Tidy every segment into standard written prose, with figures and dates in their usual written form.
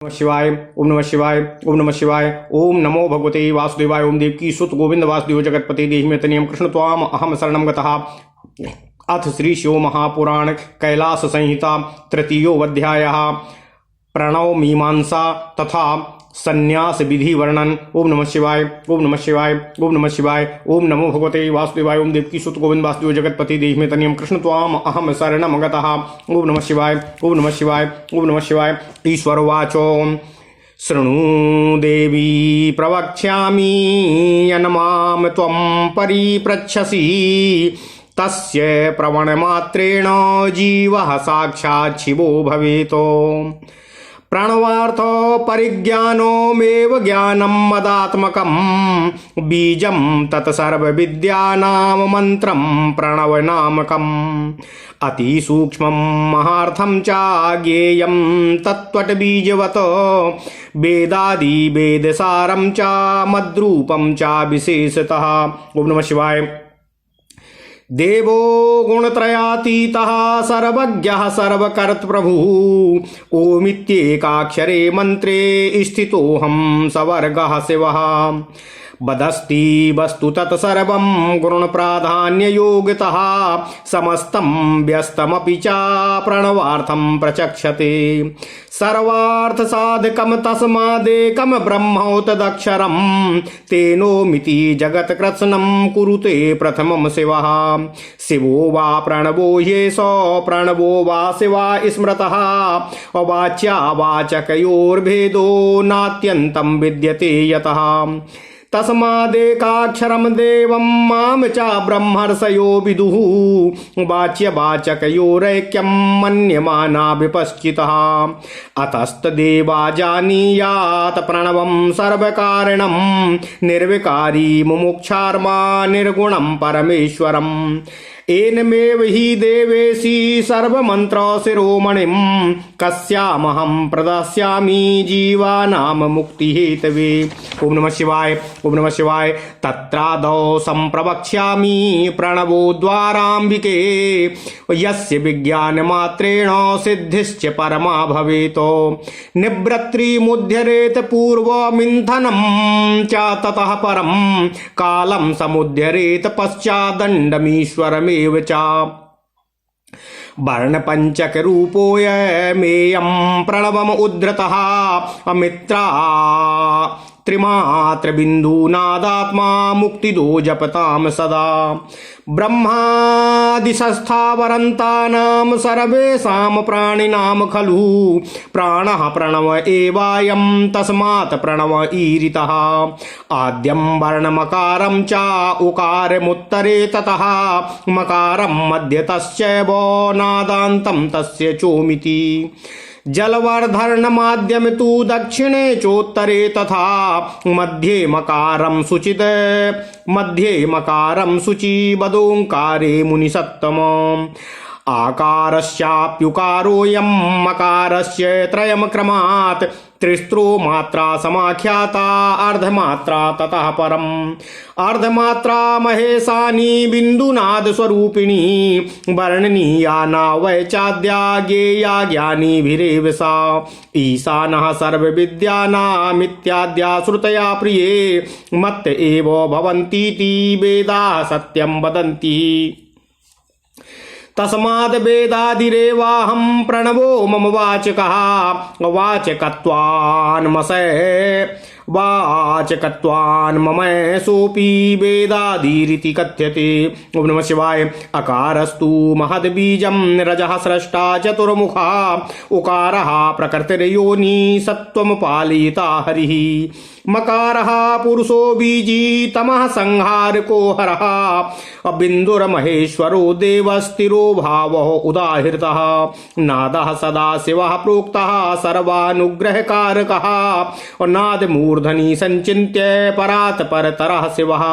नमः शिवाय ओम नमः शिवाय ओम नमः शिवाय ओम नमो भगवते वासुदेवाय ओम देवकी सुत गोविंद वासुदेव जगतपते देहिमेतनियम कृष्ण त्वाम अहम शरणं गतः। अथ श्री शिव महापुराण कैलास संहिता तृतीयो अध्यायः प्रणव मीमांसा तथा संन्यास विधि वर्णन। ओम नमः शिवाय ओम नमः शिवाय ओम नमः शिवाय ओम नमो भगवते वासुदेवाय ओम देवकी सुत गोविंद वासुदेव जगतपति देहिमेतनियम कृष्ण त्वाम अहम शरणं गतः। ओम नमः शिवाय ओम नमः शिवाय ओम नमः शिवाय। ईश्वरवाचो शृणु देवी प्रवक्ष्यामि यन्माम त्वं परिपृच्छसि तस्य प्रवणमात्रेण जीवः साक्षात् शिवो भवेत्। प्रणवार्थ परिज्ञानमेव ज्ञानं मदात्मकं बीजं तत्सर्वविद्यानां मन्त्रं प्रणवनामकम् अतिसूक्ष्मं महार्थं च ज्ञेयं तत्त्वटबीजवत् वेदादिवेदसारं च मद्रूपं च विशेषतः। ओम नमः शिवाय। देवो गुणत्रयातीतः सर्वज्ञः सर्वकर्तृप्रभुः ओमित्येकाक्षरे मन्त्रे स्थितोऽहं सवर्गः शिवः। बदस्ति वस्तु तत्सर्वं गुणप्राधान्ययोगतः समस्तं व्यस्तमपि च प्रणवार्थं प्रचक्षते। सर्वार्थसाधकं तस्मादेकं ब्रह्मोतदक्षरं तेनोमिति जगत्कृत्स्नं कुरुते प्रथमं शिवः। शिवो वा प्रणवो ह्येष प्रणवो वा शिवा स्मृतः वाच्यावाचकयोर्भेदो नात्यन्तं विद्यते यतः। तस्मादेकाक्षरं देवं मां च ब्रह्मर्षयो विदुः वाच्यवाचकयोरैक्यं मन्यमाना विपश्चितः। अतस्तदेवा जानीयात् प्रणवं सर्वकारणं निर्विकारी मुमुक्षार्मा निर्गुणं परमेश्वरम्। एनमेव हि देवेशी सर्वमन्त्र शिरोमणिं कस्यामहं प्रदास्यामि जीवानां मुक्तिहेतवे। ओम नमः शिवाय ओम नमः शिवाय। तत्रादौ संप्रवक्ष्यामि प्रणवो द्वाराम्बिके यस्य विज्ञानमात्रेण सिद्धिश्च परमा भवेत्। निवृत्तिमुद्धरेत पूर्वमिन्थनं च ततः परं कालं समुद्धरेत पश्चादण्डमीश्वरमेव च। वर्णपञ्चकरूपोऽयमेयं प्रणवम् उद्धृतः अमित्रा त्रिमात्रबिन्दूनादात्मा मुक्तिदो जपतां सदा। ब्रह्मादिशस्थावरन्तानां सर्वेषां प्राणिनां खलु प्राणः प्रणव एवायं तस्मात् प्रणव ईरितः। आद्यं वर्णमकारं च उकारमुत्तरे ततः मकारं मध्यतश्चैव नादान्तं तस्य चोमिति। जलवर्धनमाद्यम तु दक्षिणे चोत्तरे तथा मध्ये मकारं शुचि बदोंकारे मुनिसत्तम। आकारस्याप्युकारोऽयं मकारस्य त्रयं क्रमात् त्रिस्रो मात्रा समाख्याता अर्धमात्रा ततः परम्। अर्धमात्रा महेशानी बिन्दुनाद स्वरूपिणी वर्णनीया नावैचाद्या ज्ञेया ज्ञानीभिरेव सा। ईशानः सर्वविद्यानामित्याद्या श्रुतया प्रिये मत्त एव भवन्तीति वेदाः सत्यं वदन्ति। तस्माद् वेदादिरेवाहं प्रणवो मम वाचकः वाचकत्वान् मम सोऽपि वेदादिरिति कथ्यते। ओम नमः शिवाय। अकारस्तु महद्बीजं रजः स्रष्टा चतुर्मुखा उकारः प्रकृतिर्योनि सत्त्वं पालयिता हरिः। मकारः पुरुषो बीजी तमः संहारको हरः बिन्दुर्महेश्वरो देवस्थिरो भावो उदाहृतः। नादः सदा शिवः प्रोक्तः सर्वानुग्रहकारकः नादमूर्धनि संचिन्त्य परात् परतरः शिवः।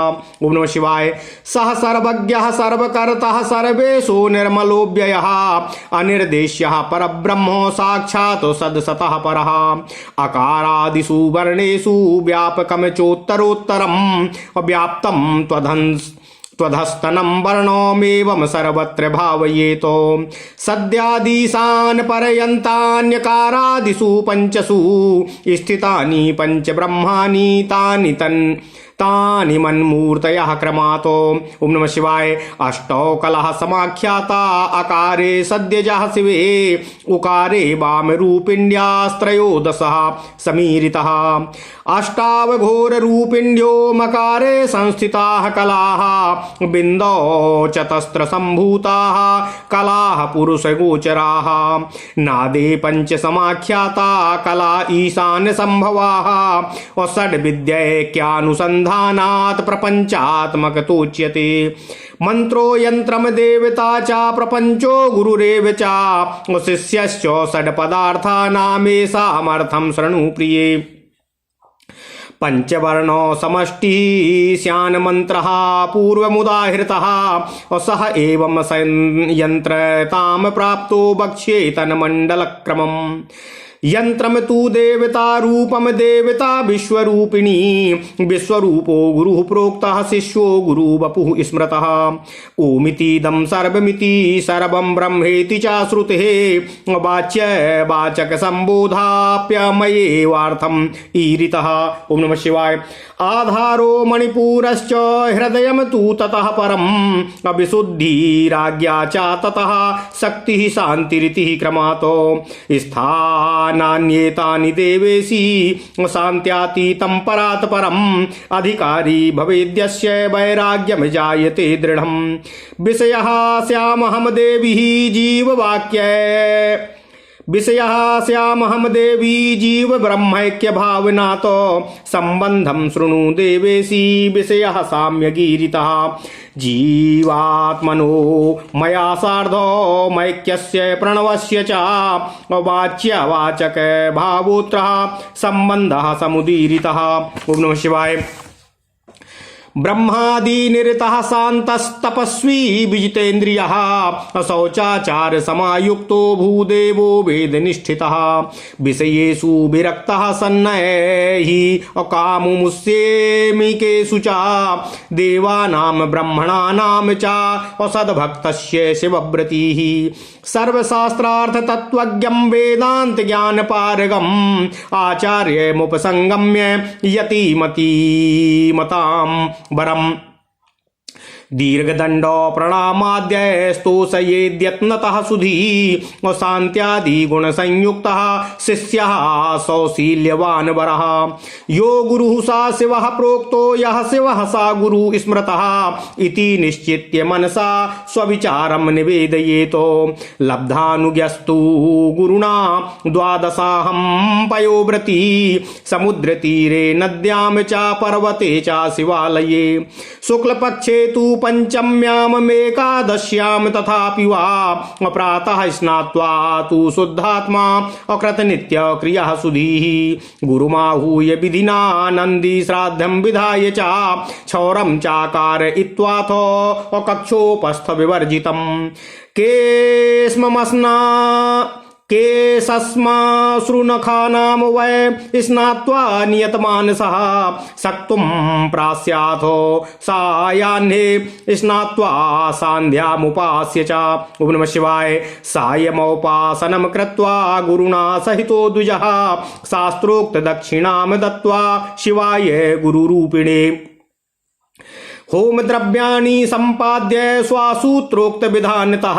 ओम नमः शिवाय। सः सर्वज्ञः सर्वकर्तः सर्वेषु निर्मलोऽव्ययः अनिर्देश्यः परब्रह्म साक्षात् सदसतः परः। अकारादिषु वर्णेषु व्यापकं चोत्तरोत्तरं व्याप्तं त्वधस्तनं वर्णोमेवं सर्वत्र भावयेतो सद्यादिशान् पर्यन्तान्यकारादिषु पञ्चसु स्थितानि पञ्चब्रह्माणि तानि मन्मूर्तयः क्रमातो। ओम नमः शिवाय। अष्टौ कलः समाख्याता अकारे सद्यजः शिवे उकारे वामरूपिण्यस्त्रयोदशः समीरितः अष्टावघोररूपिण्यो मकारे संस्थिताः कलाः बिन्दौ चतस्रसम्भूताः कलाः पुरुषगोचराः नादे पञ्चसमाख्याता कला ईशान्यसम्भवाः षड्विद्यैक्यानुसन्धानात् प्रपञ्चात्मकतोच्यते मंत्रो यंत्रम देवता च प्रपंचो गुरुरेव च शिष्यश्च षड्पदार्थानामेषामर्थं शृणु प्रिये पंचवर्णो समष्टि स्यान् मंत्रः पूर्वमुदाहृतः सह एवं संयंत्रताम प्राप्तो वक्ष्ये तन्मण्डलक्रमम् यंत्रम तु देवता रूपम देवता विश्वरूपिणी विश्वरूपो गुरुः प्रोक्तः शिष्यो गुरु वपुः स्मृतः ओमितीदं सर्वमिति सर्वं ब्रह्मेति च श्रुतेः वाचक संबोधाप्यमयेवार्थम् ईरितः। ओम नमः शिवाय। आधारो मणिपुरश्च हृदयं तु ततः परम् अविशुद्धिराज्ञा च ततः शक्तिः शान्तिरिति क्रमातो स्थानान्येतानि देवेशी शान्त्यातीतं परात् परम् अधिकारी भवेद्यस्य वैराग्यं जायते दृढम् विषयः स्यामहं देवी जीववाक्ये विषयः स्यामहं देवी जीव ब्रह्मैक्य भावनातो संबंधं शृणु देवेशी विषयः साम्यगीरितः जीवात्मनो मया सार्धो मैक्यस्य प्रणवस्य च वाच्यवाचक भावोत्रः संबंधः समुदीरितः। ओम नमः शिवाय। ब्रह्मादि निरतः शान्तस्तपस्वी विजितेन्द्रियः शौचाचार समायुक्तो भूदेवो वेदनिष्ठितः विषयेषु विरक्तः सन्नहि अकामुमुष्येमिकेषु च देवानां ब्रह्मणानां च असद्भक्तस्य शिवव्रतिः सर्वशास्त्रार्थ तत्त्वज्ञं वेदांत ज्ञान पारगम आचार्य मुपसंगम्य यतिमतीमतां वरम् दीर्घदंडो प्रणामाद्य स्तोषयेद्यत्नतः सुधी शान्त्यादि गुण संयुक्तः शिष्यः सौशील्यवान् वरः यो गुरुः सा शिवः प्रोक्तो यः शिवः सा गुरु स्मृतः इति निश्चित्य मनसा स्वविचारं निवेदयेतो लब्धानुज्ञस्तु गुरुणा द्वादशाहं पयोव्रती समुद्रतीरे नद्यां च पर्वते च शिवालये शुक्लपक्षे तु पंचम्यामेकादश्यां तथापि वा प्रातः स्नात्वा तु शुद्धात्मा अकृत नित्य क्रियः सुधीः गुरुमाहूय विधिना नन्दी श्राद्धं विधाय च क्षौरं चाकारयित्वाथो कक्षोपस्थ विवर्जितम् केशस्माश्रुनखानां वै स्नात्वा नियतमानसः सक्तुं प्रास्याथो सायाह्ने स्नात्वा सान्ध्यामुपास्य च। ओम नमः शिवाय। सायमोपासनं कृत्वा गुरुणा सहितो द्विजः शास्त्रोक्त दक्षिणां दत्त्वा शिवाय गुरुरूपिणे होम द्रव्याणि संपाद्य स्वासूत्रोक्त विधानतः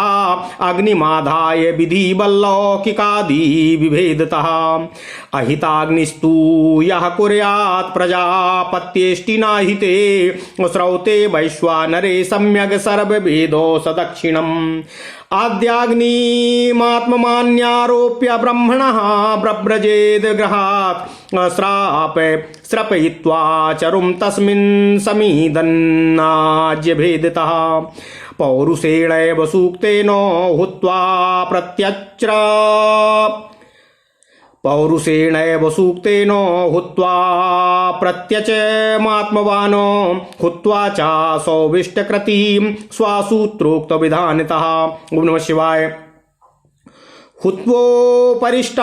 अग्निमाधाय विधि बल्लौकिकादि विभेदतः अहिताग्निस्तु यः कुर्यात् प्रजापत्येष्टिनाहिते श्रौते वैश्वानरे सम्यग् सर्ववेदो सदक्षिणम् आद्याग्निमात्ममान्यारोप्य ब्रह्मणः ब्रव्रजेद गृहात् श्रापयित्वा चरुं तस्मिन् समीदन्नाज्यभेदतः पौरुषेणैव सूक्तेन हुत्वा प्रत्यचमात्मवानो हुत्वा च सौविष्टकृतिं स्वासूत्रोक्त विधानतः। ओम नमः शिवाय। हुत्वोपरिष्टान्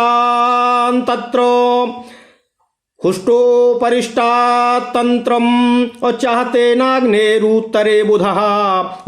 तत्र हुष्टोपरिष्टात्तन्त्रम् चाहते नाग्नेरुत्तरे बुधः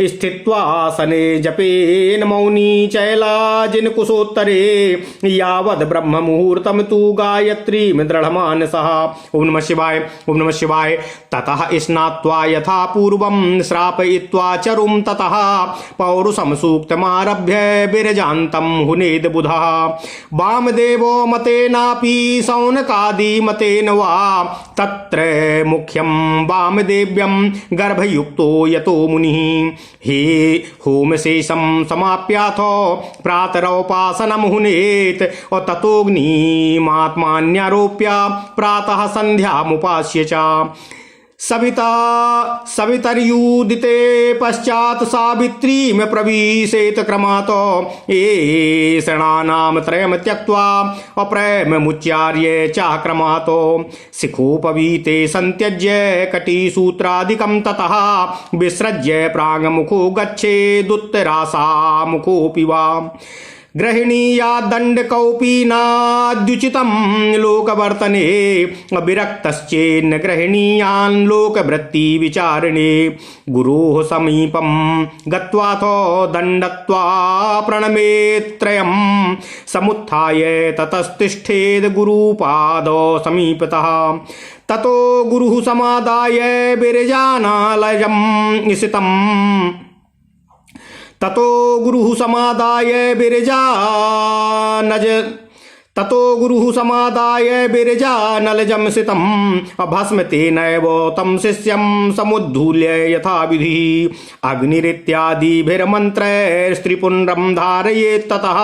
स्थित्वासने जपेन मौनी चैलाजिनकुशोत्तरे यावद् ब्रह्म मुहूर्तम तु गायत्रीं दृढमानसः। ओम नमः शिवाय, ओम नमः शिवाय। ततः स्नात्वा यथा पूर्वं श्रापयित्वा चरुं ततः पौरुषं सूक्तमारभ्य बिरजान्तं हुनेद बुधः। वामदेवो मतेनापि सौनकादि मतेन वा तत्र मुख्यं वामदेव्यं गर्भयुक्तो यतो मुनिः। हे होमशेषं समाप्याथो प्रातरोपासनं हुनेत् और ततोऽग्निमात्मान्यारोप्य प्रातः संध्यामुपास्य च। सवितर्युदिते पश्चात सावित्रीं प्रविशेत क्रमात् एषणानां त्रयं त्यक्त्वा अप्रेममुच्चार्य चाक्रमात्। शिखोपवीते सन्त्यज्य कटिसूत्रादिकं ततः विसृज्य प्राङ्मुखो गच्छेदुत्तरासामुखोऽपि वा। गृहिणीया दण्डकौपीनाद्युचितं लोकवर्तने विरक्तश्चेन्न गृहिणीयान् लोकवृत्तिविचारणे। गुरोः समीपं गत्वाथो दण्डत्वा प्रणमेत्त्रयं समुत्थाय ततस्तिष्ठेद् गुरुपादौ समीपतः। ततो गुरुः समादाय विरजानालयं निशितम्। ततो गुरुः समादाय बिरजानलजं सितम् भस्म तेनैव तं शिष्यं समुद्धूल्य यथाविधिः। अग्निरित्यादिभिर्मन्त्रैस्त्रिपुण्ड्रं धारयेत् ततः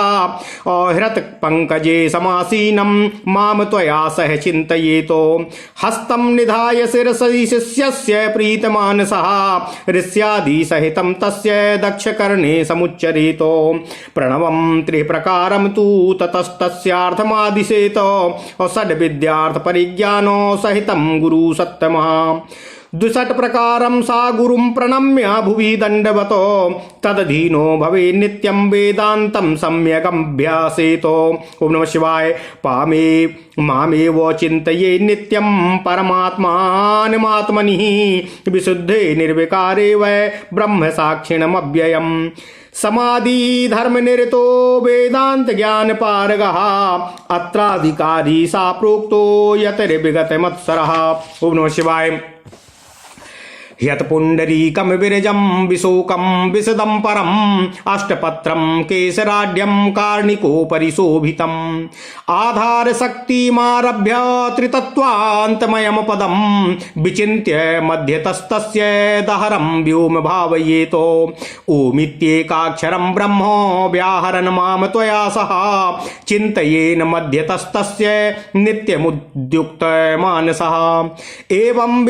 हृत्पङ्कजे समासीनं मां त्वया सह चिन्तयेतो। हस्तं निधाय शिरसि शिष्यस्य प्रीतमानसः ऋष्यादिसहितं तस्य दक्षकर्णे समुच्चरेतो। प्रणवं त्रिप्रकारं तु ततस्तस्यार्थमादिशेत षड्विद्यार्थ परिज्ञानो सहितं गुरु सत्तमः। द्विषट् प्रकारं सा गुरुं प्रणम्य भुवि दण्डवतो तदधीनो भवे नित्यं वेदान्तं सम्यगभ्यासेतो। ओम नमः शिवाय। पामे मामेव चिन्तये नित्यं परमात्मानमात्मनिः विशुद्धे निर्विकारे वै ब्रह्म साक्षिणमव्ययम्। समाधि धर्म निरतो वेदांत ज्ञान पारगः अत्राधिकारी सा प्रोक्तो यतिर्विगत मत्सरः। ओम नमः शिवाय। यत्पुण्डरीकं विरजं विशोकं विशदं परम् अष्टपत्रं केसराढ्यं कार्णिकोपरि शोभितम्। आधारशक्तिमारभ्य त्रितत्त्वान्तमयं पदं विचिन्त्य मध्यतस्तस्य दहरं व्योम भावयेतो। ओमित्येकाक्षरं ब्रह्म व्याहरन् मां त्वया सह चिन्तयेन मध्यतस्तस्य नित्यमुद्युक्तमानसः। एवं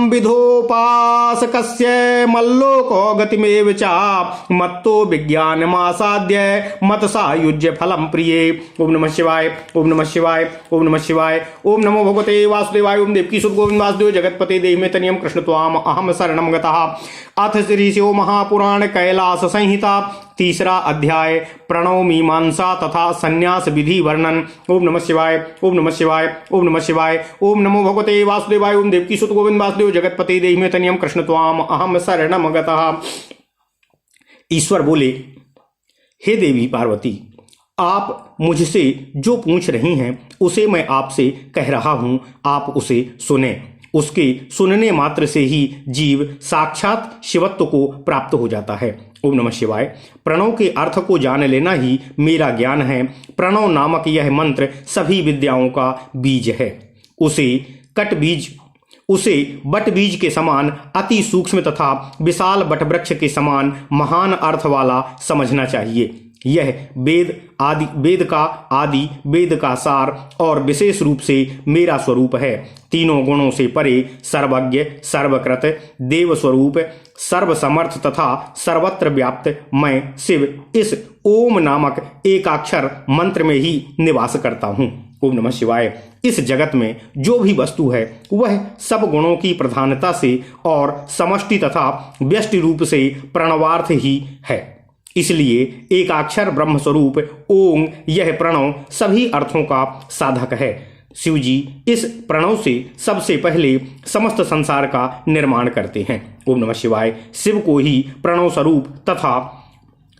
विधोपासकस्य मल्लोको गतिमेव च मत्तो विज्ञानमासाद्य मतसायुज्य फलं प्रिये। ओम नमः शिवाय, ओम नमः शिवाय, ओम नमः शिवाय। ओम नमो भगवते वासुदेवाय। ओम देवकी सुत गोविंद वासुदेव जगतपते देहि में तनियम कृष्ण त्वाम अहम शरणं गतः। अथ श्री शिव महापुराण कैलास संहिता तीसरा अध्याय प्रणव मीमांसा तथा संन्यास विधि वर्णन। ओम नमः शिवाय, ओम नमः शिवाय, ओम नमः शिवाय। ओम नमो भगवते वासुदेवाय। ओम देवकी सुत गोविंद वासुदेव जगतपते देहि में तनियम कृष्ण त्वाम अहम शरणं गतः। ईश्वर बोले, हे देवी पार्वती, आप मुझसे जो पूछ रही हैं उसे मैं आपसे कह रहा हूं, आप उसे सुने। उसके सुनने मात्र से ही जीव साक्षात शिवत्व को प्राप्त हो जाता है। ओम नमः शिवाय। प्रणव के अर्थ को जान लेना ही मेरा ज्ञान है। प्रणव नामक यह मंत्र सभी विद्याओं का बीज है। उसे बट बीज के समान अति सूक्ष्म तथा विशाल बटवृक्ष के समान महान अर्थ वाला समझना चाहिए। यह वेद का आदि, वेद का सार और विशेष रूप से मेरा स्वरूप है। तीनों गुणों से परे, सर्वज्ञ, सर्वकृत, देव स्वरूप, सर्वसमर्थ तथा सर्वत्र व्याप्त मैं शिव इस ओम नामक एकाक्षर मंत्र में ही निवास करता हूँ। ओम नमः शिवाय। इस जगत में जो भी वस्तु है वह सब गुणों की प्रधानता से और समष्टि तथा व्यष्टि रूप से प्रणवार्थ ही है। इसलिए एकाक्षर ब्रह्म स्वरूप ओम यह प्रणव सभी अर्थों का साधक है। शिव जी इस प्रणव से सबसे पहले समस्त संसार का निर्माण करते हैं। ओम नमः शिवाय। शिव को ही प्रणव स्वरूप तथा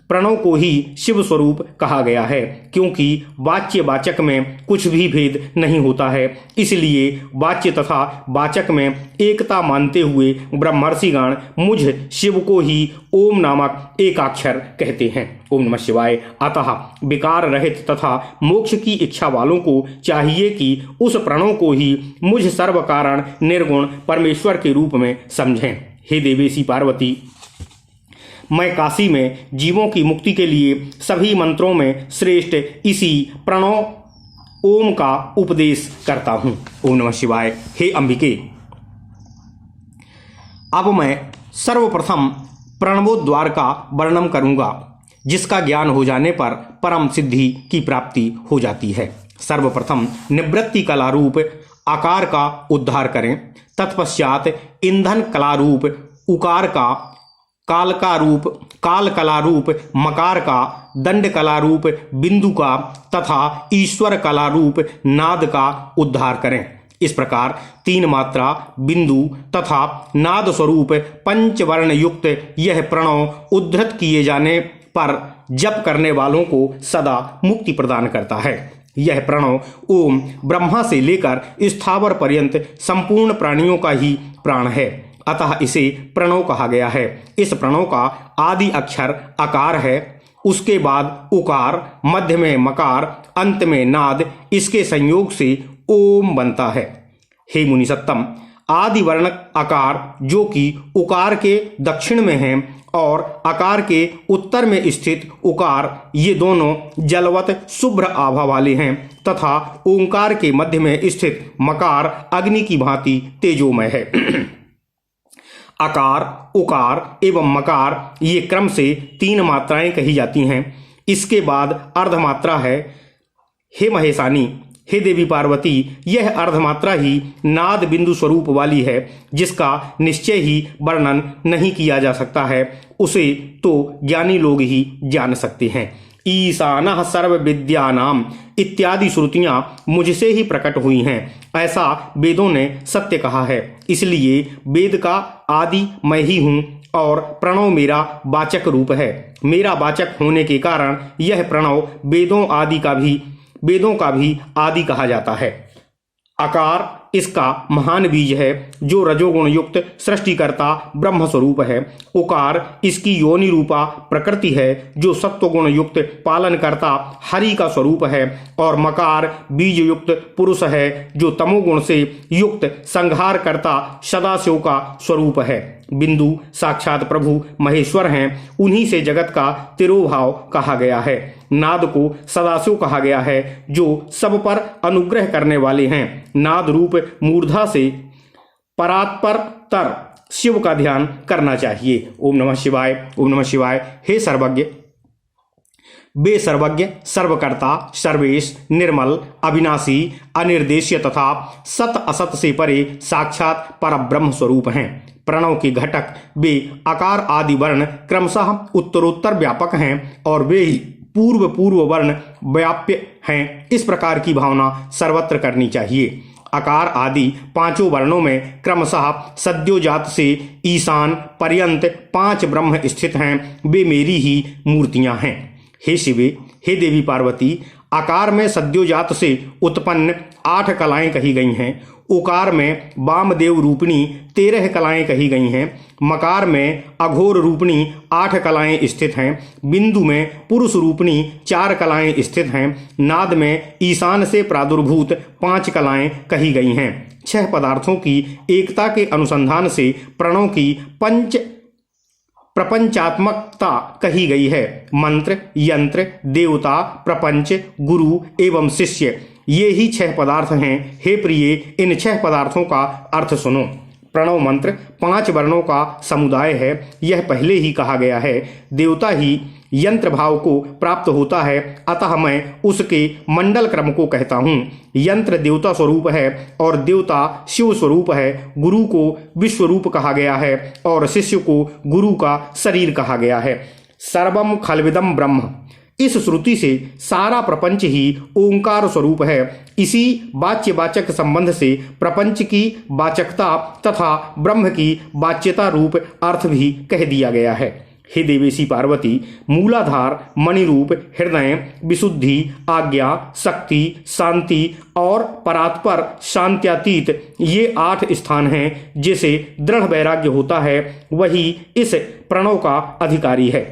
प्रणव को ही शिव स्वरूप कहा गया है, क्योंकि वाच्य वाचक में कुछ भी भेद नहीं होता है। इसलिए वाच्य तथा वाचक में एकता मानते हुए ब्रह्मर्षिगण मुझ शिव को ही ओम नामक एकाक्षर कहते हैं। ओम नमः शिवाय। अतः विकार रहित तथा मोक्ष की इच्छा वालों को चाहिए कि उस प्रणव को ही मुझ सर्व कारण निर्गुण परमेश्वर के रूप में समझें। हे देवेशी पार्वती, मैं काशी में जीवों की मुक्ति के लिए सभी मंत्रों में श्रेष्ठ इसी प्रणव ओम का उपदेश करता हूं। ओम नमः शिवाय। हे अंबिके, अब मैं सर्वप्रथम प्रणवोद्वार का वर्णन करूंगा, जिसका ज्ञान हो जाने पर परम सिद्धि की प्राप्ति हो जाती है। सर्वप्रथम निवृत्ति कलारूप आकार का उद्धार करें। तत्पश्चात ईंधन कलारूप उकार का, काल कलारूप मकार का, दंड कलारूप बिंदु का तथा ईश्वर कलारूप नाद का उद्धार करें। इस प्रकार 3 मात्रा बिंदु तथा नाद स्वरूप पंचवर्ण युक्त यह प्रणव उद्धृत किए जाने पर जप करने वालों को सदा मुक्ति प्रदान करता है। यह प्रणव ओम ब्रह्मा से लेकर स्थावर पर्यंत संपूर्ण प्राणियों का ही प्राण है, अतः इसे प्रणव कहा गया है। इस प्रणव का आदि अक्षर आकार है, उसके बाद उकार, मध्य में मकार, अंत में नाद, इसके संयोग से ओम बनता है। हे मुनि सत्तम, आदि वर्ण आकार जो कि उकार के दक्षिण में है और आकार के उत्तर में स्थित उकार, ये दोनों जलवत शुभ्र आभा वाले हैं तथा ओंकार के मध्य में स्थित मकार अग्नि की भांति तेजोमय है। आकार, उकार एवं मकार ये क्रम से 3 मात्राएं कही जाती हैं। इसके बाद अर्धमात्रा है। हे महेशानी, हे देवी पार्वती, यह अर्धमात्रा ही नाद बिंदु स्वरूप वाली है, जिसका निश्चय ही वर्णन नहीं किया जा सकता है। उसे तो ज्ञानी लोग ही जान सकते हैं। ईशानः सर्व विद्यानाम इत्यादि श्रुतियां मुझसे ही प्रकट हुई हैं, ऐसा वेदों ने सत्य कहा है। इसलिए वेद का आदि मैं ही हूं और प्रणव मेरा वाचक रूप है। मेरा वाचक होने के कारण यह प्रणव वेदों का भी आदि कहा जाता है। आकार इसका महान बीज है, जो रजोगुण युक्त सृष्टिकर्ता ब्रह्म स्वरूप है। उकार इसकी योनि रूपा प्रकृति है, जो सत्वगुण युक्त पालनकर्ता हरि का स्वरूप है। और मकार बीज युक्त पुरुष है, जो तमोगुण से युक्त संहार करता सदाशिव का स्वरूप है। बिंदु साक्षात प्रभु महेश्वर हैं, उन्हीं से जगत का तिरोभाव कहा गया है। नाद को सदाशिव कहा गया है, जो सब पर अनुग्रह करने वाले हैं। नाद रूप मूर्धा से परात्पर तर शिव का ध्यान करना चाहिए। ओम नमः शिवाय। ओम नमः शिवाय। हे सर्वज्ञ, वे सर्वज्ञ, सर्वकर्ता, सर्वेश, निर्मल, अविनाशी, अनिर्देश्य तथा सत असत से परे साक्षात परब्रह्म स्वरूप हैं। प्रणव के घटक वे आकार आदि वर्ण क्रमशः उत्तरोत्तर व्यापक हैं और वे ही पूर्व वर्ण व्याप्य हैं। इस प्रकार की भावना सर्वत्र करनी चाहिए। आकार आदि 5 वर्णों में क्रमशः सद्योजात से ईशान पर्यंत 5 ब्रह्म स्थित हैं। वे मेरी ही मूर्तियां हैं। हे शिवे, हे देवी पार्वती, आकार में सद्योजात से उत्पन्न 8 कलाएं कही गई हैं। उकार में वामदेव रूपिणी 13 कलाएं कही गई हैं। मकार में अघोर रूपिणी 8 कलाएं स्थित हैं। बिंदु में पुरुष रूपिणी 4 कलाएं स्थित हैं। नाद में ईशान से प्रादुर्भूत 5 कलाएं कही गई हैं। 6 पदार्थों की एकता के अनुसंधान से प्रणव की प्रपंचात्मकता कही गई है। मंत्र, यंत्र, देवता, प्रपंच, गुरु एवं शिष्य, ये ही 6 पदार्थ हैं। हे प्रिय, इन 6 पदार्थों का अर्थ सुनो। प्रणव मंत्र 5 वर्णों का समुदाय है, यह पहले ही कहा गया है। देवता ही यंत्र भाव को प्राप्त होता है, अतः मैं उसके मंडल क्रम को कहता हूँ। यंत्र देवता स्वरूप है और देवता शिव स्वरूप है। गुरु को विश्वरूप कहा गया है और शिष्य को गुरु का शरीर कहा गया है। सर्वम खलविदम ब्रह्म। इस श्रुति से सारा प्रपंच ही ओंकार स्वरूप है। इसी वाच्यवाचक संबंध से प्रपंच की वाचकता तथा ब्रह्म की वाच्यता रूप अर्थ भी कह दिया गया है। हे देवेशी पार्वती, मूलाधार, मणिरूप, हृदय, विशुद्धि, आज्ञा, शक्ति, शांति और परात्पर शांत्यातीत, ये 8 स्थान हैं। जिसे दृढ़ वैराग्य होता है वही इस प्रणव का अधिकारी है।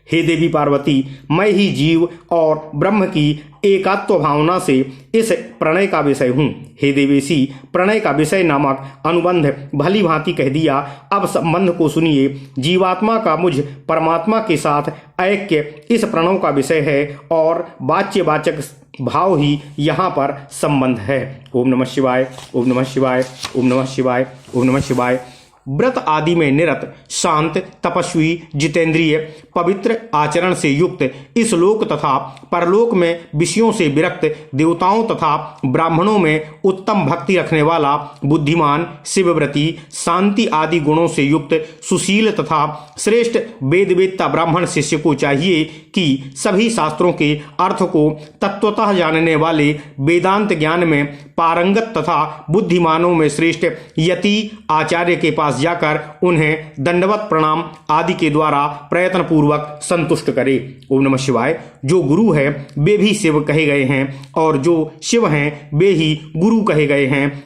हे देवी पार्वती, मैं ही जीव और ब्रह्म की एकात्व भावना से इस प्रणय का विषय हूँ। हे देवेशी, प्रणय का विषय नामक अनुबंध भली भांति कह दिया। अब संबंध को सुनिए। जीवात्मा का मुझ परमात्मा के साथ ऐक्य इस प्रणव का विषय है और वाच्यवाचक भाव ही यहाँ पर संबंध है। ओम नमः शिवाय, ओम नमः शिवाय, ओम नमः शिवाय, ओम नमः शिवाय। व्रत आदि में निरत, शांत, तपस्वी, जितेंद्रिय, पवित्र आचरण से युक्त, इस लोक तथा परलोक में विषयों से विरक्त, देवताओं तथा ब्राह्मणों में उत्तम भक्ति रखने वाला, बुद्धिमान, शिवव्रती, शांति आदि गुणों से युक्त, सुशील तथा श्रेष्ठ वेदवेत्ता ब्राह्मण शिष्य को चाहिए कि सभी शास्त्रों के अर्थ को तत्वतः जानने वाले, वेदांत ज्ञान में पारंगत तथा बुद्धिमानों में श्रेष्ठ यति आचार्य के पास जाकर उन्हें दंडवत प्रणाम आदि के द्वारा प्रयत्न पूर्वक संतुष्ट करे। ओम नमः शिवाय। जो गुरु है वे भी शिव कहे गए हैं और जो शिव हैं वे ही गुरु कहे गए हैं।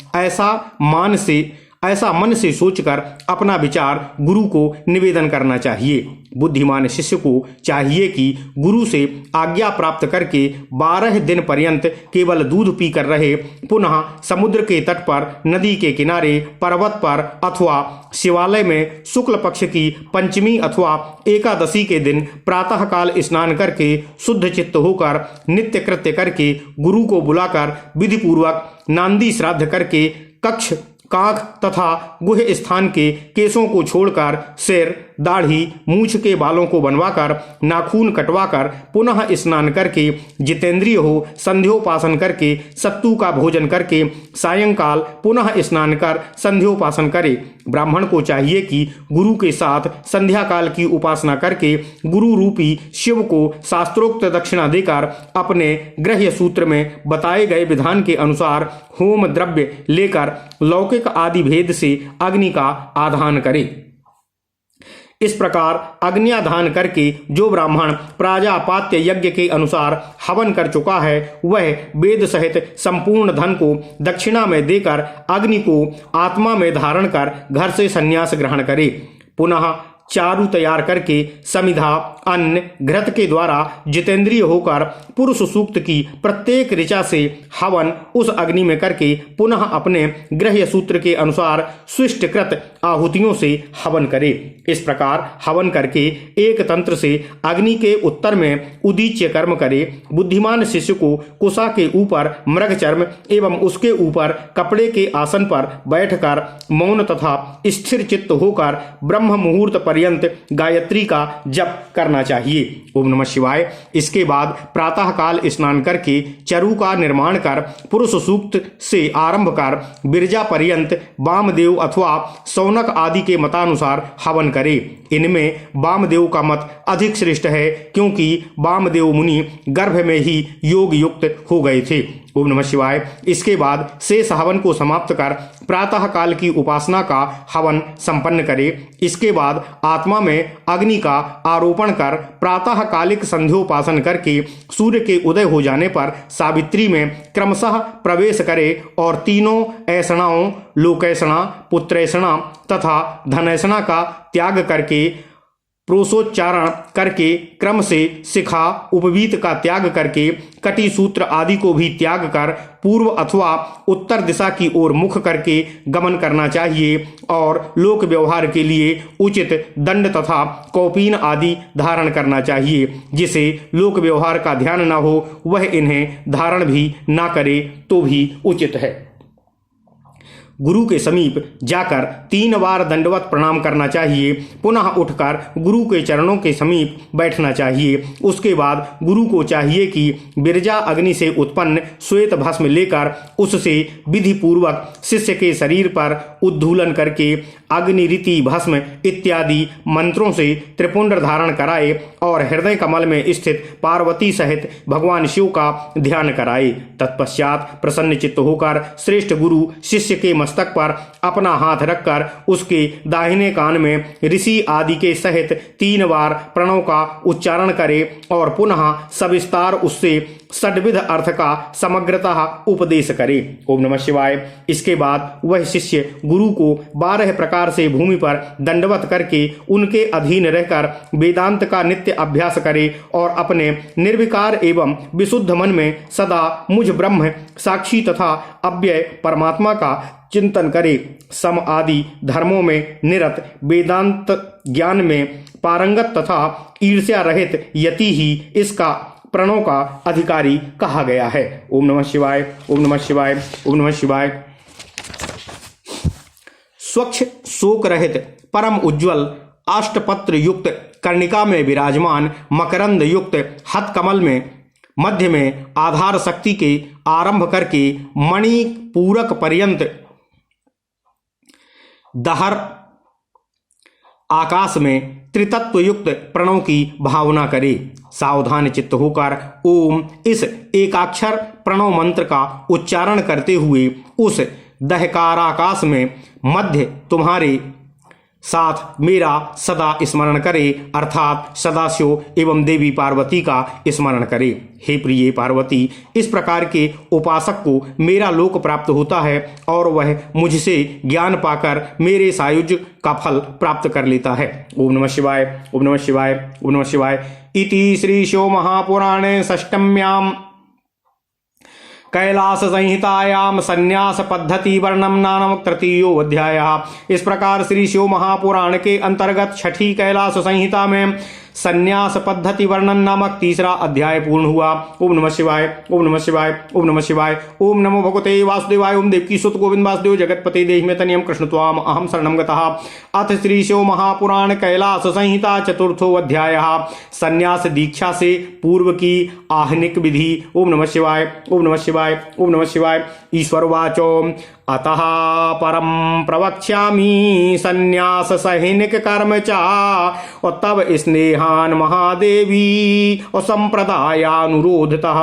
ऐसा मन से सोचकर अपना विचार गुरु को निवेदन करना चाहिए। बुद्धिमान शिष्य को चाहिए कि गुरु से आज्ञा प्राप्त करके 12 दिन पर्यंत केवल दूध पीकर रहे, पुनः समुद्र के तट पर, नदी के किनारे, पर्वत पर अथवा शिवालय में शुक्ल पक्ष की पंचमी अथवा एकादशी के दिन प्रातःकाल स्नान करके शुद्ध चित्त होकर नित्य कृत्य करके गुरु को बुलाकर विधिपूर्वक नांदी श्राद्ध करके कक्ष, काख तथा गुह स्थान के केशों को छोड़कर सिर, दाढ़ी, मूछ के बालों को बनवाकर, नाखून कटवाकर, पुनः स्नान करके, जितेंद्रिय हो, संध्योपासन करके, सत्तू का भोजन करके, सायंकाल पुनः स्नान कर संध्योपासन करे। ब्राह्मण को चाहिए कि गुरु के साथ संध्या काल की उपासना करके गुरु रूपी शिव को शास्त्रोक्त दक्षिणा देकर अपने गृह्य सूत्र में बताए गए विधान के अनुसार होम द्रव्य लेकर लौकिक आदि भेद से अग्नि का आधान करे। इस प्रकार अग्न्याधान करके जो ब्राह्मण प्राजापात्य यज्ञ के अनुसार हवन कर चुका है वह वेद सहित संपूर्ण धन को दक्षिणा में देकर अग्नि को आत्मा में धारण कर घर से संन्यास ग्रहण करे। पुनः चारु तैयार करके समिधा, अन्न, घृत के द्वारा जितेंद्रिय होकर पुरुष सूक्त की प्रत्येक ऋचा से हवन उस अग्नि में करके पुनः अपने गृह्य सूत्र के अनुसार स्विष्टकृत आहुतियों से हवन करे। इस प्रकार हवन करके एक तंत्र से अग्नि के उत्तर में उदीच्य कर्म करे। बुद्धिमान शिष्य को कुशा के ऊपर मृग चर्म एवं उसके ऊपर कपड़े के आसन पर बैठकर मौन तथा स्थिर चित्त होकर ब्रह्म मुहूर्त पर्यंत गायत्री का जप करना चाहिए। ओम नमः शिवाय। इसके बाद प्रातः काल स्नान करके चरु का निर्माण कर पुरुष सूक्त से आरंभ कर बिरजा पर्यंत वामदेव अथवा सौनक आदि के मतानुसार हवन करे। इनमें वामदेव का मत अधिक श्रेष्ठ है क्योंकि वामदेव मुनि गर्भ में ही योग युक्त हो गए थे। ओम नमः शिवाय। इसके बाद शेष हवन को समाप्त कर प्रातः काल की उपासना का हवन संपन्न करे। इसके बाद आत्मा में अग्नि का आरोपण कर प्रातः कालिक संध्योपासन करके सूर्य के उदय हो जाने पर सावित्री में क्रमशः प्रवेश करे और तीनों ऐसणाओं लोकैषणा, पुत्रैषणा तथा धनैषणा का त्याग करके प्रोसोच्चारण करके क्रम से शिखा उपवीत का त्याग करके कटी सूत्र आदि को भी त्याग कर पूर्व अथवा उत्तर दिशा की ओर मुख करके गमन करना चाहिए और लोक व्यवहार के लिए उचित दंड तथा कौपीन आदि धारण करना चाहिए। जिसे लोक व्यवहार का ध्यान न हो वह इन्हें धारण भी ना करे तो भी उचित है। गुरु के समीप जाकर 3 बार दंडवत प्रणाम करना चाहिए। पुनः उठकर गुरु के चरणों के समीप बैठना चाहिए। उसके बाद गुरु को चाहिए कि बिरजा अग्नि से उत्पन्न श्वेत भस्म लेकर उससे विधि पूर्वक शिष्य के शरीर पर उद्धूलन करके अग्नि, रीति, भस्म इत्यादि मंत्रों से त्रिपुंड धारण कराए और हृदय कमल में स्थित पार्वती सहित भगवान शिव का ध्यान कराए। तत्पश्चात प्रसन्न चित्त होकर श्रेष्ठ गुरु शिष्य के मस्तक पर अपना हाथ रखकर उसके दाहिने कान में ऋषि आदि के सहित 3 बार प्रणव का उच्चारण करे और पुनः सविस्तार उससे षड्विध अर्थ का समग्रतः उपदेश करे। ओम नमः शिवाय। इसके बाद वह शिष्य गुरु को 12 प्रकार से भूमि पर दंडवत करके उनके अधीन रहकर वेदांत का नित्य अभ्यास करे और अपने निर्विकार एवं विशुद्ध मन में सदा मुझ ब्रह्म साक्षी तथा अव्यय परमात्मा का चिंतन करे। सम आदि धर्मों में निरत, वेदांत ज्ञान में पारंगत तथा ईर्ष्या रहित यति ही इसका प्रणव का अधिकारी कहा गया है। ओम नमः शिवाय, ओम नमः शिवाय, ओम नमः शिवाय। स्वच्छ शोक रहित परम उज्ज्वल अष्टपत्र युक्त कर्णिका में विराजमान मकरंद युक्त हथकमल में मध्य में आधार शक्ति के आरंभ करके मणि पूरक पर्यंत दहर आकाश में त्रितत्व युक्त प्रणव की भावना करे। सावधान चित्त होकर ओम इस एकाक्षर प्रणव मंत्र का उच्चारण करते हुए उस दहकाराकाश में मध्य तुम्हारे साथ मेरा सदा स्मरण करे, अर्थात सदाशिव एवं देवी पार्वती का स्मरण करे। हे प्रिय पार्वती, इस प्रकार के उपासक को मेरा लोक प्राप्त होता है और वह मुझसे ज्ञान पाकर मेरे सायुज्य का फल प्राप्त कर लेता है। ओम नमः शिवाय, ओम नमः शिवाय, ओम नमः शिवाय। इति श्री शिव महापुराणे षष्टम्याम कैलास संहितायाम संन्यास पद्धति वर्णम नामक तृतीयो अध्याय। इस प्रकार श्री शिव महापुराण के अंतर्गत छठी कैलाश संहिता में संन्यास पद्धति वर्णन नामक तीसरा अध्याय पूर्ण हुआ। ओम नमः शिवाय, ओम नमः शिवाय, ओम नमः शिवाय। ओम नमो भगवते वासुदेवाय। ओम देवकी सुत गोविंद वासुदेव जगतपते देहि में तनियम कृष्ण त्वाम अहम शरणं गतः। अथ श्री शिव महापुराण कैलाश संहिता चतुर्थो अध्याय। संन्यास दीक्षा से पूर्व की आहनिक विधि। ओम नमः शिवाय, ओम नमः शिवाय, ओम नमः शिवाय। ईश्वरवाचो अतः परम प्रवक्ष्यामि संन्यास सैनिक कर्म चा और तब स्नेहान महादेवी और संप्रदायानुरोधतः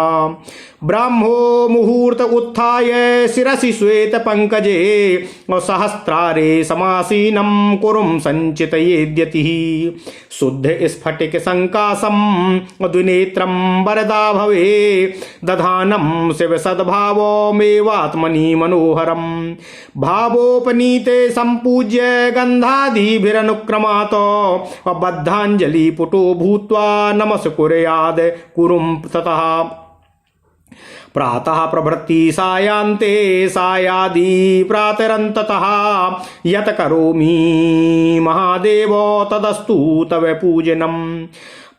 ब्राह्मो मुहूर्त उत्थाय शिरसि श्वेत पंकजे और सहस्रारे समासीनम कुरुम संचितयेद्यति शुद्ध स्फटिक संकासम द्विनेत्रम वरदा भवे दधानम शिव सद्भावो मेवात्मनि मनोहरम भावोपनीते संपूज्य गंधादिभिरनुक्रमात् बद्धांजलि पुटो भूत्वा नमस्कुर्याद कुरुम ततः प्रातः प्रभृति सायांते सायादि प्रातरन्ततः यत करोमि महादेव तदस्तु तव पूजनम्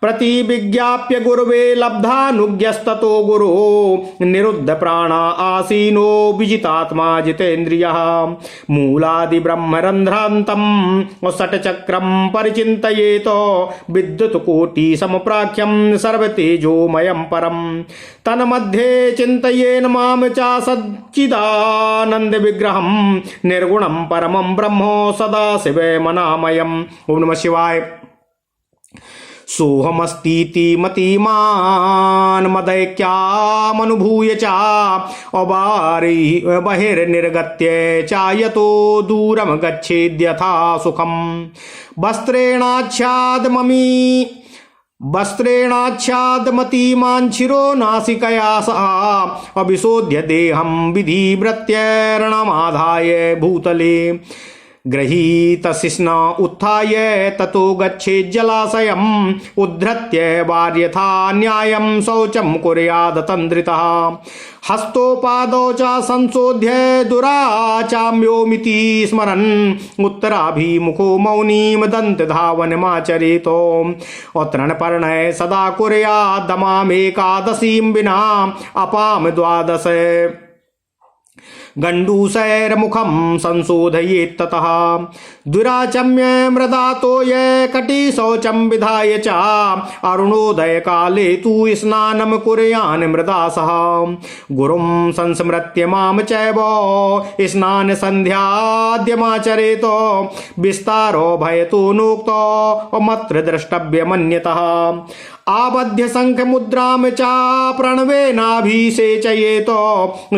प्रतिविज्ञाप्य गुरुवे लब्धानुज्ञस्ततो गुरो निरुद्ध प्राणा आसीनो विजितात्मा जितेन्द्रियः मूलादि ब्रह्मरन्ध्रान्तम् षट्चक्रं परिचिन्तयेतो विद्युत कोटि समप्राख्यं सर्वतेजोमयं परं तन्मध्ये चिन्तयेन मां च सच्चिदानन्द विग्रहं निर्गुणं परमं ब्रह्मो सदा शिवमनामयम्। ओम नमः शिवाय। सोहमस्तीति मतिमान मदैक्यामनुभूय च बहिर्निर्गत्य चायतो दूरम गच्छेद्यथा सुखम वस्त्रेणाच्छादमतीमाञ्छिरो नासिकया सह अभिशोध्य देहं विधिवृत्यर्णमाधाय भूतले गृहीतशिष्ण उत्थाय ततो गच्छेत् जलाशयम् उद्धृत्य वार्यथा न्यायं शौचं कुर्यात् तन्द्रितः हस्तोपादौ च संशोध्य दुराचाम्योमिति स्मरन् उत्तराभिमुखो मौनीं दन्तधावनमाचरेतो तृणपर्णः सदा कुर्यात् दमामेकादशीं विना अपां द्वादश गण्डूसैर्मुखं संशोधयेत् ततः द्विराचम्य मृदातो ये कटी शौचं विधाय च अरुणोदय काले तु स्नानं कुर्यान् मृदा सह गुरुं संस्मृत्य मां चैव स्नान सन्ध्याद्यमाचरेत विस्तारो भयतो नोक्तो मत्र द्रष्टव्यमन्यतः आबध्य शंख मुद्राम चा प्रणवेनाभिषेचयेत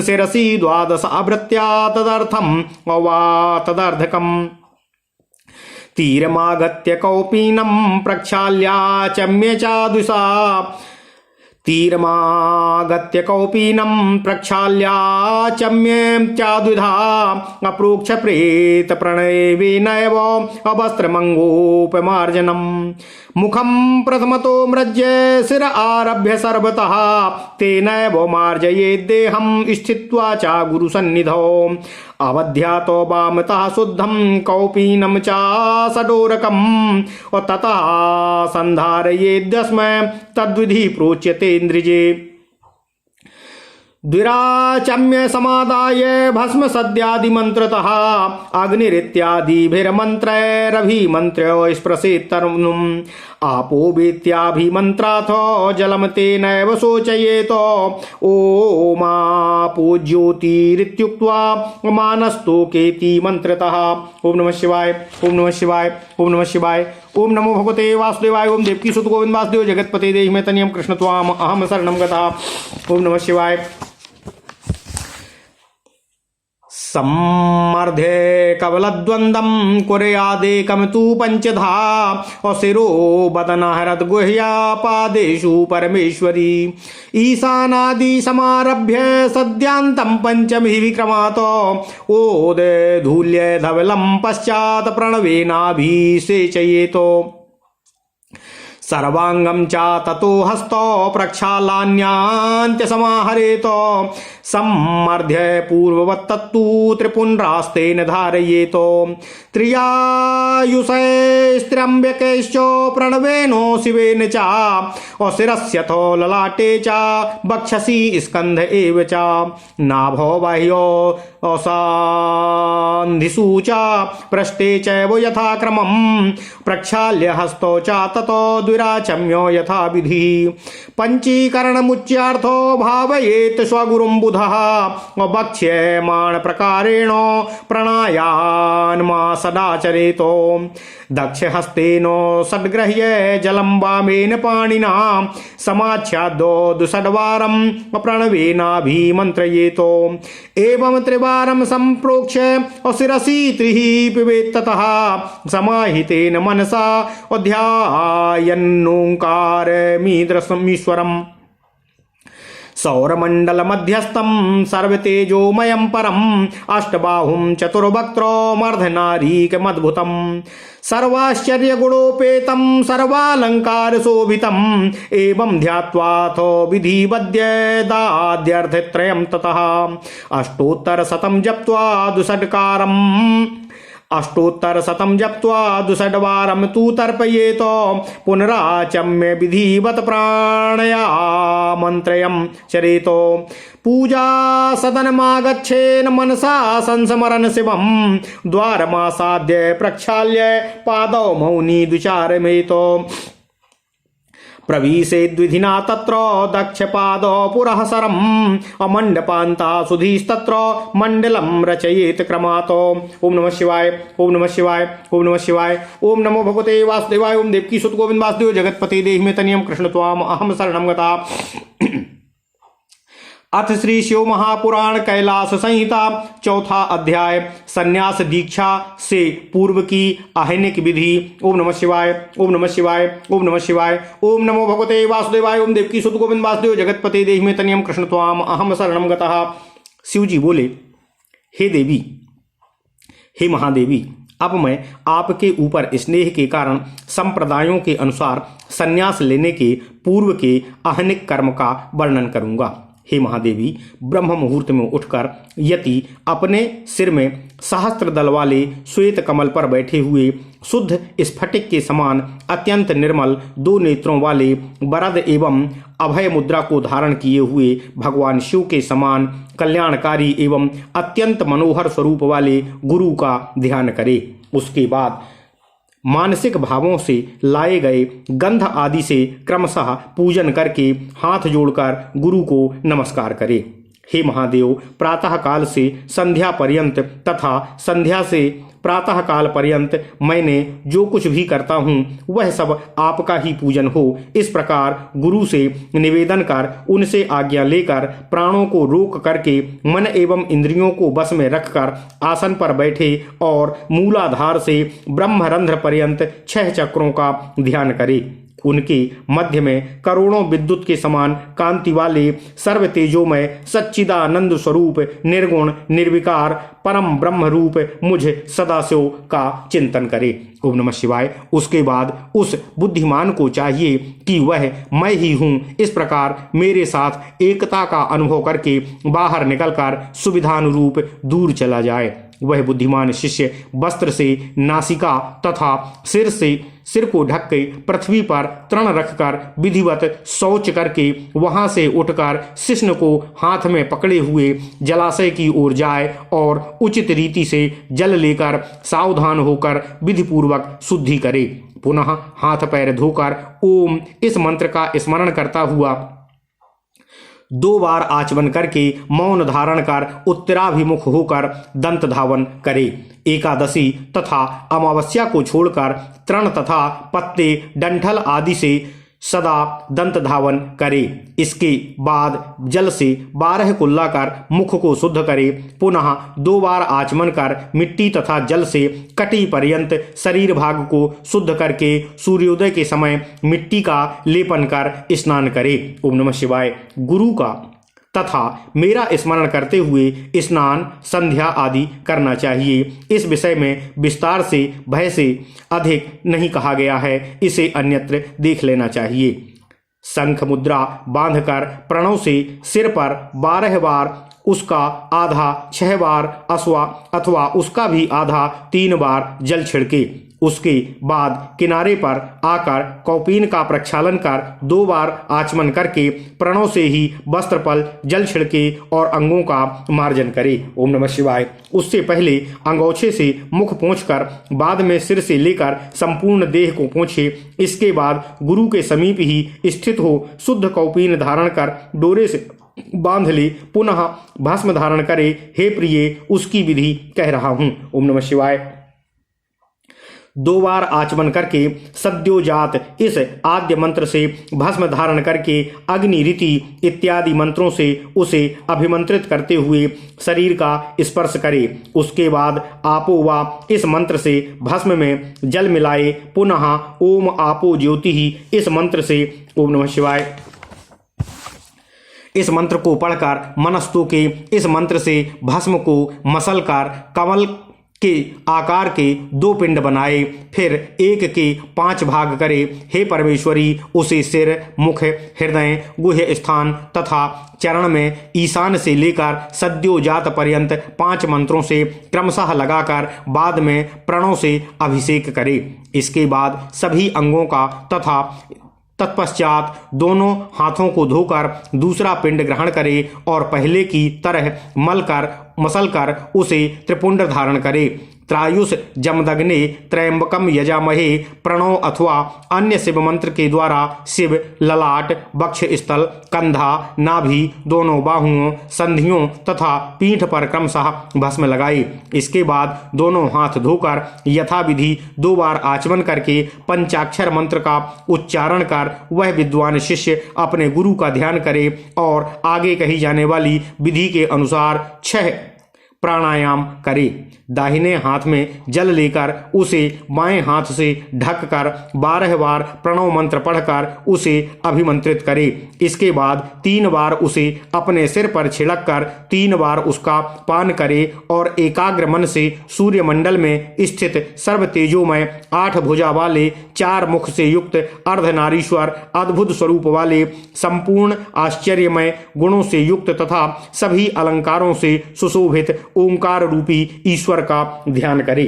शिरसि द्वादश आवृत्त्या तदर्थं वा तदर्धकम् तीरमागत्य कौपीनं प्रक्षाल्याचम्य चादुषा तीरमागत्य कौपीनं प्रक्षाल्याचम्यं चाद्विधा अप्रोक्ष प्रेत प्रणयेनैव अवस्त्रमङ्गोपमार्जनम् मुखं प्रथमतो मृज्य शिर आरभ्य सर्वतः तेनैव मार्जयेद्देहं स्थित्वा च गुरुसन्निधौ अवध्यातो वामतः शुद्धं कौपीनं च षडोरकम् ततः सन्धारयेद्यस्मै तद्विधि प्रोच्यते इन्द्रिजे द्विराचम्य समादाय भस्म सद्यादि मंत्रतः अग्निरित्यादिभिर्मन्त्रैरभिमन्त्र्यो स्पृशेत् तरुणम् आपो वेत्याभिमन्त्राथो जलम तेनैव शोचयेत ओमापो ज्योतिरित्युक्त्वा मानस्तोकेति मंत्रतः। ओम नमः शिवाय, ओम नमः शिवाय, ओम नमः शिवाय, ओम नमो भगवते वासुदेवाय, ओम देवकी सुत गोविंद वासुदेव जगतपते देहि मे तनियम कृष्ण त्वाम अहम शरणं गतः। ओम नमः शिवाय। सम्मर्ध्ये कवलद्वन्द्वं कुर्यादेकं तु पञ्चधा अशिरो बदनहरद्गुह्या पादेषु परमेश्वरी ईशानादि समारभ्य सद्यान्तं पञ्चमी विक्रमात् ओदे धूल्य धवलं पश्चात् प्रणवेनाभिषेचयेत् सर्वांगं च ततो हस्तो प्रक्षालान्यान्त्य समाहरेत सम्मर्ध्य पूर्ववत्तत्तु त्रिपुण्ड्रास्तेन धारयेत त्रियायुषैस्त्र्यम्बकैश्च प्रणवेनो शिवेन च शिरस्यथो ललाटे च वक्षसि स्कन्ध एव च नाभो बाह्यो असान्धिषु च पृष्ठे चैव यथाक्रमं प्रक्षाल्य हस्तो च ततो द्विराचम्यो यथा विधि पंचीकरणमुच्यार्थो भावयेत् स्वगुरुं बुधः वक्ष्यमाण प्रकारेण प्राणायान्मा सदाचरेतो दक्षहस्तेन सद्गृह्य जलं वामेन पाणिना समाच्छाद्यो दुषड्वारं प्रणवेनाभिमन्त्रयेतो एवं त्रिवारं सम्प्रोक्ष्य शिरसि त्रिः पिबेत् ततः समाहितेन मनसा ध्यायन्नोङ्कारमीश्वरम् सौरमंडल मध्यस्थं सर्वतेजोमयं परम् अष्टबाहुं चतुर्वक्त्रमर्धनारीकमद्भुतं सर्वाश्चर्यगुणोपेतं सर्वालंकारशोभितम् एवं ध्यात्वाथो विधिवद्यदाद्यर्थत्रयं ततः अष्टोत्तरशतं जप्त्वा दुषड्कारम् अष्टोत्तरशतं जप्त्वा दुषड्वारं तु तर्पयेत पुनराचम्य विधिवत् प्राणयामन्त्रयं चरेत पूजा सदनमागच्छेन मनसा संस्मरन् शिवं द्वारमासाद्य प्रक्षाल्य पादौ मौनी द्विचारमेत प्रविशेद्विधिना तत्र दक्षपादो पुरःसरम् अमण्डपान्ता सुधीस्तत्र मण्डलं रचयेत् क्रमात्। ओम नमः शिवाय, ओम नमः शिवाय, ओम नमः शिवाय, ओम नमो भगवते वासुदेवाय, ओम देवकी सुत गोविंद वासुदेव जगतपते देहि मे तनियम कृष्ण त्वाम अहम शरणं गता। अथ श्री शिव महापुराण कैलाश संहिता चौथा अध्याय संन्यास दीक्षा से पूर्व की आहनिक विधि। ओम नमः शिवाय, ओम नमः शिवाय, ओम नमः शिवाय, ओम नमो भगवते वासुदेवाय, ओम देवकी सुत गोविंद वासुदेव जगतपते देहि मे तनियम कृष्ण त्वाम अहम शरणं गतः। शिव जी बोले, हे देवी, हे महादेवी, अब मैं आपके ऊपर स्नेह के कारण संप्रदायों के अनुसार संन्यास लेने के पूर्व के आहनिक कर्म का वर्णन करूंगा। हे महादेवी, ब्रह्म मुहूर्त में उठकर यति अपने सिर में सहस्त्र दल वाले श्वेत कमल पर बैठे हुए शुद्ध स्फटिक के समान अत्यंत निर्मल 2 नेत्रों वाले वरद एवं अभय मुद्रा को धारण किए हुए भगवान शिव के समान कल्याणकारी एवं अत्यंत मनोहर स्वरूप वाले गुरु का ध्यान करे। उसके बाद मानसिक भावों से लाए गए गंध आदि से क्रमशः पूजन करके हाथ जोड़कर गुरु को नमस्कार करे। हे महादेव, प्रातः काल से संध्या पर्यंत तथा संध्या से प्रातः काल पर्यंत मैंने जो कुछ भी करता हूँ वह सब आपका ही पूजन हो, इस प्रकार गुरु से निवेदन कर उनसे आज्ञा लेकर प्राणों को रोक करके मन एवं इंद्रियों को बस में रखकर आसन पर बैठे और मूलाधार से ब्रह्मरंध्र पर्यंत 6 चक्रों का ध्यान करे। उनके मध्य में करोड़ों विद्युत के समान कांति वाले सर्व तेजोमय सच्चिदानंद स्वरूप निर्गुण निर्विकार परम ब्रह्म रूप मुझ सदाशिव का चिंतन करे। ओम नमः शिवाय। उसके बाद उस बुद्धिमान को चाहिए कि वह मैं ही हूँ, इस प्रकार मेरे साथ एकता का अनुभव करके बाहर निकलकर सुविधानुरूप दूर चला जाए। वह बुद्धिमान शिष्य वस्त्र से नासिका तथा सिर को ढक के पृथ्वी पर तृण रखकर विधिवत शौच करके वहां से उठकर शिष्ण को हाथ में पकड़े हुए जलाशय की ओर जाए और उचित रीति से जल लेकर सावधान होकर विधिपूर्वक शुद्धि करे। पुनः हाथ पैर धोकर ओम इस मंत्र का स्मरण करता हुआ 2 बार आचमन करके मौन धारण कर उत्तराभिमुख होकर दंत धावन करे। एकादशी तथा अमावस्या को छोड़कर तृण तथा पत्ते डंठल आदि से सदा दंत धावन करे। इसके बाद जल से 12 कुल्ला कर मुख को शुद्ध करे। पुनः 2 बार आचमन कर मिट्टी तथा जल से कटी पर्यंत शरीर भाग को शुद्ध करके सूर्योदय के समय मिट्टी का लेपन कर स्नान करे। ओम नमः शिवाय। गुरु का तथा मेरा स्मरण करते हुए स्नान संध्या आदि करना चाहिए। इस विषय में विस्तार से भय से अधिक नहीं कहा गया है, इसे अन्यत्र देख लेना चाहिए। शंख मुद्रा बांधकर प्रणव से सिर पर 12 बार, उसका आधा 6 बार अथवा उसका भी आधा 3 बार जल छिड़के। उसके बाद किनारे पर आकर कौपीन का प्रक्षालन कर 2 बार आचमन करके प्रणव से ही वस्त्र पर जल छिड़के और अंगों का मार्जन करे। ओम नमः शिवाय। उससे पहले अंगोछे से मुख पोंछकर बाद में सिर से लेकर संपूर्ण देह को पोंछे। इसके बाद गुरु के समीप ही स्थित हो शुद्ध कौपीन धारण कर डोरे से बांध ले, पुनः भस्म धारण करे। हे प्रिय, उसकी विधि कह रहा हूँ। ओम नमः शिवाय। 2 बार आचमन करके सद्योजात इस आद्य मंत्र से भस्म धारण करके अग्नि रीति इत्यादि मंत्रों से उसे अभिमंत्रित करते हुए शरीर का स्पर्श करे। उसके बाद आपो वा इस मंत्र से भस्म में जल मिलाए। पुनः ओम आपो ज्योति ही इस मंत्र से, ओम नमः शिवाय, इस मंत्र को पढ़कर मनस्तु के इस मंत्र से भस्म को मसलकर कमल के आकार के 2 पिंड बनाए। फिर एक के 5 भाग करे। हे परमेश्वरी, उसे सिर, मुख, हृदय, गुह्य स्थान तथा चरण में ईशान से लेकर सद्योजात पर्यंत 5 मंत्रों से क्रमशः लगाकर बाद में प्रणव से अभिषेक करे। इसके बाद सभी अंगों का तथा तत्पश्चात दोनों हाथों को धोकर दूसरा पिंड ग्रहण करे और पहले की तरह मसलकर उसे त्रिपुंड धारण करे। त्रायुष जमदग्ने त्रयंबकम यजामहे प्रणव अथवा अन्य शिव मंत्र के द्वारा शिव ललाट, वक्ष स्थल, कंधा, नाभि, दोनों बाहुओं, संधियों तथा पीठ पर क्रमशः भस्म लगाए। इसके बाद दोनों हाथ धोकर यथाविधि 2 बार आचमन करके पंचाक्षर मंत्र का उच्चारण कर वह विद्वान शिष्य अपने गुरु का ध्यान करे और आगे कही जाने वाली विधि के अनुसार 6 प्राणायाम करे। दाहिने हाथ में जल लेकर उसे बाएं हाथ से ढककर 12 बार प्रणव मंत्र पढ़कर उसे अभिमंत्रित करे। इसके बाद 3 बार उसे अपने सिर पर छिड़क कर 3 बार उसका पान करे और एकाग्र मन से सूर्यमंडल में स्थित सर्व तेजोमय 8 भुजा वाले 4 मुख से युक्त अर्धनारीश्वर अद्भुत स्वरूप वाले संपूर्ण आश्चर्यमय गुणों से युक्त तथा सभी अलंकारों से सुशोभित ओंकार रूपी ईश्वर का ध्यान करे।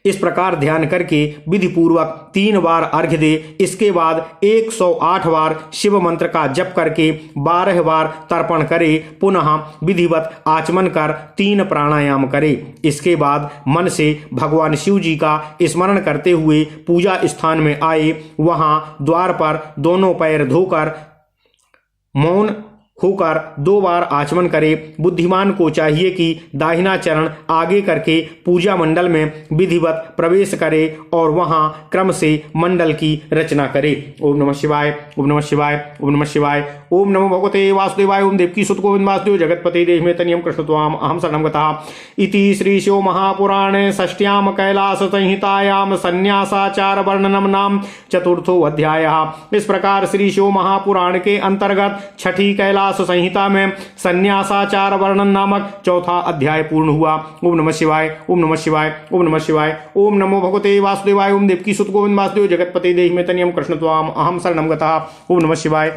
इस प्रकार ध्यान करके विधि पूर्वक 3 बार अर्घ्य दे। इसके बाद 108 बार शिव मंत्र का जप करके 12 बार तर्पण करे। पुनः विधिवत आचमन कर 3 प्राणायाम करे। इसके बाद मन से भगवान शिव जी का स्मरण करते हुए पूजा स्थान में आए। वहां द्वार पर दोनों पैर धोकर मौन होकर 2 बार आचमन करे। बुद्धिमान को चाहिए कि दाहिना चरण आगे करके पूजा मंडल में विधिवत प्रवेश करे और वहां क्रम से मंडल की रचना करे। ओम नमः शिवाय, ओम नमः शिवाय, ओम नमः शिवाय, ओम नमो भगवते वासुदेवाय, ओम देवकी सुत गोविंद वासुदेव जगतपते देहिमेतनियं कृष्ण त्वाम अहम शरणं गतः। इति श्री शिव महापुराणे षष्ट्याम कैलास संहितायाम संन्यासाचार वर्णनम नाम चतुर्थो अध्यायः। इस प्रकार श्री शिव महापुराण के अंतर्गत छठी कैलाश संहिता में संन्यासाचार वर्णन नामक चौथा अध्याय पूर्ण हुआ। ओम नमः शिवाय, ओम नमः शिवाय, ओम नमः शिवाय, ओम नमो भगवते वासुदेवाय, ओम देवकी सुत गोविंद वासुदेव जगतपते देहिमेतनियं कृष्ण त्वाम अहम शरणं गतः। ओम नमः शिवाय।